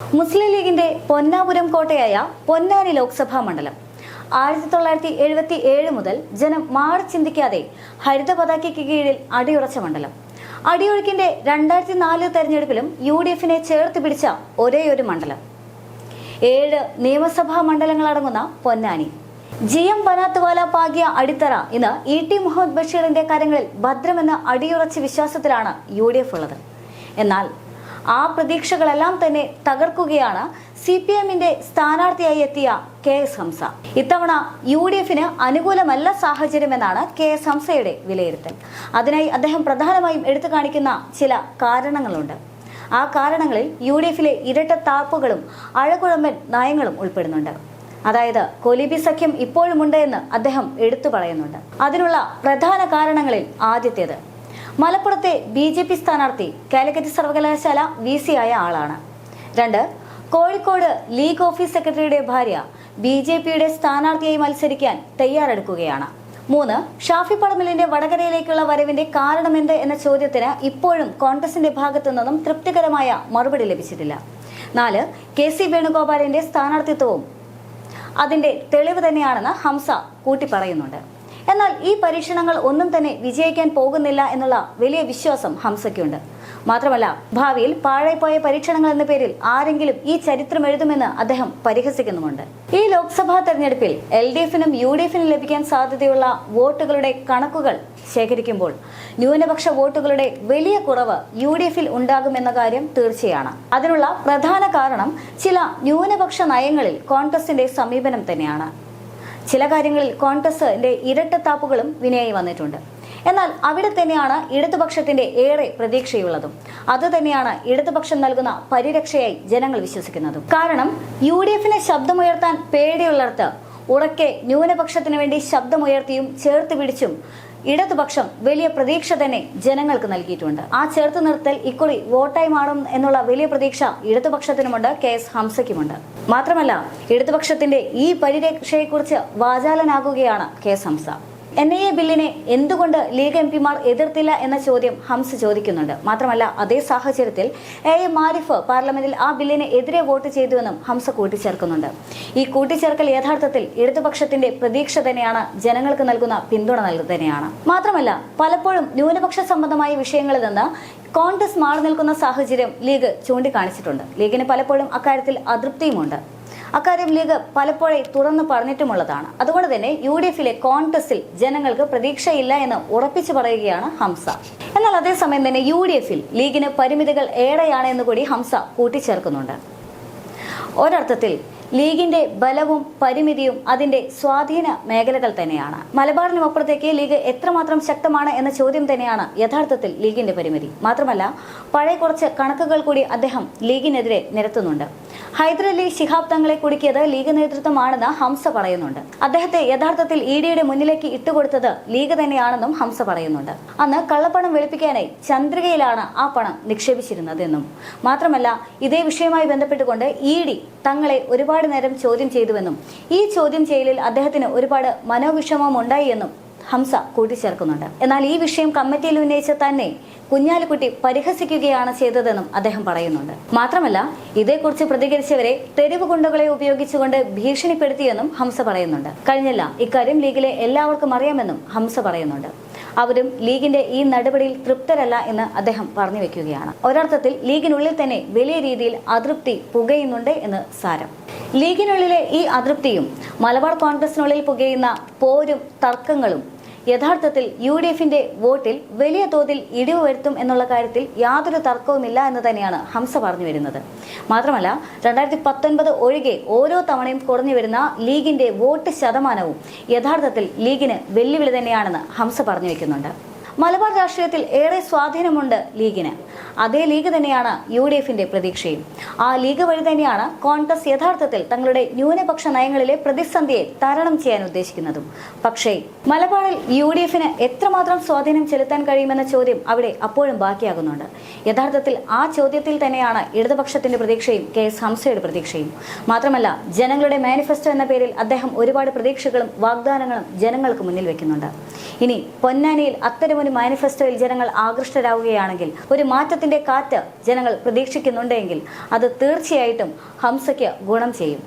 മുസ്ലിം ലീഗിന്റെ പൊന്നാപുരം കോട്ടയായ പൊന്നാനി ലോക്സഭാ മണ്ഡലം 1977 മുതൽ ജനം മാറി ചിന്തിക്കാതെ ഹരിത പതാകയ്ക്ക് കീഴിൽ അടിയുറച്ച മണ്ഡലം. അടിയൊഴുക്കിന്റെ 2004 തെരഞ്ഞെടുപ്പിലും UDF-നെ ചേർത്ത് പിടിച്ച ഒരേയൊരു മണ്ഡലം. 7 നിയമസഭാ മണ്ഡലങ്ങളടങ്ങുന്ന പൊന്നാനി. GM ബനാത്വാല പാകിയ അടിത്തറ ഇന്ന് ET മുഹമ്മദ് ബഷീറിന്റെ കരങ്ങളിൽ ഭദ്രമെന്ന അടിയുറച്ച വിശ്വാസത്തിലാണ് UDF ഉള്ളത്. എന്നാൽ ആ പ്രതീക്ഷകളെല്ലാം തന്നെ തകർക്കുകയാണ് CPM-ന്റെ സ്ഥാനാർത്ഥിയായി എത്തിയ KS ഹംസ. ഇത്തവണ UDF-ന് അനുകൂലമല്ല സാഹചര്യമെന്നാണ് KS ഹംസയുടെ വിലയിരുത്തൽ. അതിനായി അദ്ദേഹം പ്രധാനമായും എടുത്തു കാണിക്കുന്ന ചില കാരണങ്ങളുണ്ട്. ആ കാരണങ്ങളിൽ UDF-ലെ ഇരട്ടത്താപ്പുകളും അഴകുഴമ്പൻ നയങ്ങളും ഉൾപ്പെടുന്നുണ്ട്. അതായത് കൊലീബി സഖ്യം ഇപ്പോഴുമുണ്ട് എന്ന് അദ്ദേഹം എടുത്തു പറയുന്നുണ്ട്. അതിനുള്ള പ്രധാന കാരണങ്ങളിൽ ആദ്യത്തേത്, മലപ്പുറത്തെ BJP സ്ഥാനാർത്ഥി കാലിക്കറ്റ് സർവകലാശാല VC ആയ ആളാണ്. 2, കോഴിക്കോട് ലീഗ് ഓഫീസ് സെക്രട്ടറിയുടെ ഭാര്യ BJP-യുടെ സ്ഥാനാർത്ഥിയായി മത്സരിക്കാൻ തയ്യാറെടുക്കുകയാണ്. 3, ഷാഫി പറമ്പിലിന്റെ വടകരയിലേക്കുള്ള വരവിന്റെ കാരണമെന്ത് എന്ന ചോദ്യത്തിന് ഇപ്പോഴും കോൺഗ്രസിന്റെ ഭാഗത്തു നിന്നും തൃപ്തികരമായ മറുപടി ലഭിച്ചിട്ടില്ല. 4, KC വേണുഗോപാലിന്റെ സ്ഥാനാർത്ഥിത്വവും അതിന്റെ തെളിവ് തന്നെയാണെന്ന് ഹംസ കൂട്ടി പറയുന്നുണ്ട്. എന്നാൽ ഈ പരീക്ഷണങ്ങൾ ഒന്നും തന്നെ വിജയിക്കാൻ പോകുന്നില്ല എന്നുള്ള വലിയ വിശ്വാസം ഹംസയ്ക്കുണ്ട്. മാത്രമല്ല, ഭാവിയിൽ പാഴായിപ്പോയ പരീക്ഷണങ്ങൾ എന്ന പേരിൽ ആരെങ്കിലും ഈ ചരിത്രം എഴുതുമെന്ന് അദ്ദേഹം പരിഹസിക്കുന്നുമുണ്ട്. ഈ ലോക്സഭാ തെരഞ്ഞെടുപ്പിൽ LDF-നും UDF-നും ലഭിക്കാൻ സാധ്യതയുള്ള വോട്ടുകളുടെ കണക്കുകൾ ശേഖരിക്കുമ്പോൾ ന്യൂനപക്ഷ വോട്ടുകളുടെ വലിയ കുറവ് UDF-ൽ ഉണ്ടാകുമെന്ന കാര്യം തീർച്ചയാണ്. അതിനുള്ള പ്രധാന കാരണം ചില ന്യൂനപക്ഷ നയങ്ങളിൽ കോൺഗ്രസിന്റെ സമീപനം തന്നെയാണ്. ചില കാര്യങ്ങളിൽ കോൺഗ്രസിന്റെ ഇരട്ടത്താപ്പുകളും വിനയായി വന്നിട്ടുണ്ട്. എന്നാൽ അവിടെ തന്നെയാണ് ഇടതുപക്ഷത്തിന്റെ ഏറെ പ്രതീക്ഷയുള്ളതും. അത് തന്നെയാണ് ഇടതുപക്ഷം നൽകുന്ന പരിരക്ഷയായി ജനങ്ങൾ വിശ്വസിക്കുന്നതും. കാരണം UDF-ന് ശബ്ദമുയർത്താൻ പേടിയുള്ളിടത്ത് ഉറക്കെ ന്യൂനപക്ഷത്തിന് വേണ്ടി ശബ്ദമുയർത്തിയും ചേർത്ത് പിടിച്ചും ഇടതുപക്ഷം വലിയ പ്രതീക്ഷ തന്നെ ജനങ്ങൾക്ക് നൽകിയിട്ടുണ്ട്. ആ ചേർത്ത് നിർത്തൽ ഇക്കുറി വോട്ടായി മാറും എന്നുള്ള വലിയ പ്രതീക്ഷ ഇടതുപക്ഷത്തിനുമുണ്ട്, KS ഹംസയ്ക്കുമുണ്ട്. മാത്രമല്ല, ഇടതുപക്ഷത്തിന്റെ ഈ പരിരക്ഷയെക്കുറിച്ച് വാചാലനാകുകയാണ് KS ഹംസ. NIA ബില്ലിനെ എന്തുകൊണ്ട് ലീഗ് MP-മാർ എതിർത്തില്ല എന്ന ചോദ്യം ഹംസ ചോദിക്കുന്നുണ്ട്. മാത്രമല്ല, അതേ സാഹചര്യത്തിൽ AM ആരിഫ് പാർലമെന്റിൽ ആ ബില്ലിന് എതിരെ വോട്ട് ചെയ്തുവെന്നും ഹംസ കൂട്ടിച്ചേർക്കുന്നുണ്ട്. ഈ കൂട്ടിച്ചേർക്കൽ യഥാർത്ഥത്തിൽ ഇടതുപക്ഷത്തിന്റെ പ്രതീക്ഷ തന്നെയാണ്, ജനങ്ങൾക്ക് നൽകുന്ന പിന്തുണ തന്നെയാണ്. മാത്രമല്ല, പലപ്പോഴും ന്യൂനപക്ഷ സംബന്ധമായ വിഷയങ്ങളിൽ നിന്ന് കോൺഗ്രസ് മാറി നിൽക്കുന്ന സാഹചര്യം ലീഗ് ചൂണ്ടിക്കാണിച്ചിട്ടുണ്ട്. ലീഗിന് പലപ്പോഴും അക്കാര്യത്തിൽ അതൃപ്തിയുമുണ്ട്. അക്കാര്യം ലീഗ് പലപ്പോഴും തുറന്നു പറഞ്ഞിട്ടുമുള്ളതാണ്. അതുകൊണ്ട് തന്നെ UDF-ലെ കോൺഗ്രസിൽ ജനങ്ങൾക്ക് പ്രതീക്ഷയില്ല എന്ന് ഉറപ്പിച്ചു പറയുകയാണ് ഹംസ. എന്നാൽ അതേസമയം തന്നെ UDF-ൽ ലീഗിന് പരിമിതികൾ ഏറെയാണ് എന്ന് കൂടി ഹംസ കൂട്ടിച്ചേർക്കുന്നുണ്ട്. ഒരർത്ഥത്തിൽ ലീഗിന്റെ ബലവും പരിമിതിയും അതിന്റെ സ്വാധീന മേഖലകൾ തന്നെയാണ്. മലബാറിനുമപ്പുറത്തേക്ക് ലീഗ് എത്രമാത്രം ശക്തമാണ് എന്ന ചോദ്യം തന്നെയാണ് യഥാർത്ഥത്തിൽ ലീഗിന്റെ പരിമിതി. മാത്രമല്ല, പഴയ കുറച്ച് കണക്കുകൾ കൂടി അദ്ദേഹം ലീഗിനെതിരെ നിരത്തുന്നുണ്ട്. ഹൈദരലി ശിഹാബ് തങ്ങളെ കുടുക്കിയത് ലീഗ് നേതൃത്വമാണെന്ന് ഹംസ പറയുന്നുണ്ട്. അദ്ദേഹത്തെ യഥാർത്ഥത്തിൽ ED-യുടെ മുന്നിലേക്ക് ഇട്ടുകൊടുത്തത് ലീഗ് തന്നെയാണെന്നും ഹംസ പറയുന്നുണ്ട്. അന്ന് കള്ളപ്പണം വെളുപ്പിക്കാനായി ചന്ദ്രികയിലാണ് ആ പണം നിക്ഷേപിച്ചിരുന്നതെന്നും. മാത്രമല്ല, ഇതേ വിഷയവുമായി ബന്ധപ്പെട്ടുകൊണ്ട് ED തങ്ങളെ ഒരുപാട് നേരം ചോദ്യം ചെയ്തുവെന്നും ഈ ചോദ്യം ചെയ്യലിൽ അദ്ദേഹത്തിന് ഒരുപാട് മനോവിഷമം ഉണ്ടായി എന്നും ഹംസ കൂട്ടിച്ചേർക്കുന്നുണ്ട്. എന്നാൽ ഈ വിഷയം കമ്മിറ്റിയിൽ ഉന്നയിച്ച തന്നെ കുഞ്ഞാലിക്കുട്ടി പരിഹസിക്കുകയാണ് ചെയ്തതെന്നും അദ്ദേഹം പറയുന്നുണ്ട്. മാത്രമല്ല, ഇതേക്കുറിച്ച് പ്രതികരിച്ചവരെ തെരുവ് ഗുണ്ടകളെ ഉപയോഗിച്ചുകൊണ്ട് ഭീഷണിപ്പെടുത്തിയെന്നും ഹംസ പറയുന്നുണ്ട്. കഴിഞ്ഞില്ല, ഇക്കാര്യം ലീഗിലെ എല്ലാവർക്കും അറിയാമെന്നും ഹംസ പറയുന്നുണ്ട്. അവരും ലീഗിന്റെ ഈ നടപടിയിൽ തൃപ്തരല്ല എന്ന് അദ്ദേഹം പറഞ്ഞു വെക്കുകയാണ്. ഒരർത്ഥത്തിൽ ലീഗിനുള്ളിൽ തന്നെ വലിയ രീതിയിൽ അതൃപ്തി പുകയുന്നുണ്ട് എന്ന് സാരം. ലീഗിനുള്ളിലെ ഈ അതൃപ്തിയും മലബാർ കോൺഗ്രസിനുള്ളിൽ പുകയുന്ന പോരും തർക്കങ്ങളും യഥാർത്ഥത്തിൽ UDF-ന്റെ വോട്ടിൽ വലിയ തോതിൽ ഇടിവ് വരുത്തും എന്നുള്ള കാര്യത്തിൽ യാതൊരു തർക്കവുമില്ല എന്ന് തന്നെയാണ് ഹംസ പറഞ്ഞു വരുന്നത്. മാത്രമല്ല, 2019 ഒഴികെ ഓരോ തവണയും കുറഞ്ഞു വരുന്ന ലീഗിന്റെ വോട്ട് ശതമാനവും യഥാർത്ഥത്തിൽ ലീഗിന് വെല്ലുവിളി തന്നെയാണെന്ന് ഹംസ പറഞ്ഞു വെക്കുന്നുണ്ട്. മലബാർ രാഷ്ട്രീയത്തിൽ ഏറെ സ്വാധീനമുണ്ട് ലീഗിന്. അതേ ലീഗ് തന്നെയാണ് UDF-ന്റെ പ്രതീക്ഷയും. ആ ലീഗ് വഴി തന്നെയാണ് കോൺഗ്രസ് യഥാർത്ഥത്തിൽ തങ്ങളുടെ ന്യൂനപക്ഷ നയങ്ങളിലെ പ്രതിസന്ധിയെ തരണം ചെയ്യാൻ ഉദ്ദേശിക്കുന്നതും. പക്ഷേ മലബാറിൽ UDF-ന് എത്രമാത്രം സ്വാധീനം ചെലുത്താൻ കഴിയുമെന്ന ചോദ്യം അവിടെ അപ്പോഴും ബാക്കിയാകുന്നുണ്ട്. യഥാർത്ഥത്തിൽ ആ ചോദ്യത്തിൽ തന്നെയാണ് ഇടതുപക്ഷത്തിന്റെ പ്രതീക്ഷയും KS ഹംസയുടെ പ്രതീക്ഷയും. മാത്രമല്ല, ജനങ്ങളുടെ മാനിഫെസ്റ്റോ എന്ന പേരിൽ അദ്ദേഹം ഒരുപാട് പ്രതീക്ഷകളും വാഗ്ദാനങ്ങളും ജനങ്ങൾക്ക് മുന്നിൽ വെക്കുന്നുണ്ട്. ഇനി പൊന്നാനിയിൽ അത്തരമൊരു മാനിഫെസ്റ്റോയിൽ ജനങ്ങൾ ആകൃഷ്ടരാകുകയാണെങ്കിൽ ഒരു മാറ്റം മാറ്റത്തിന്റെ കാറ്റ് ജനങ്ങൾ പ്രതീക്ഷിക്കുന്നുണ്ടെങ്കിൽ അത് തീർച്ചയായിട്ടും ഹംസയ്ക്ക് ഗുണം ചെയ്യും.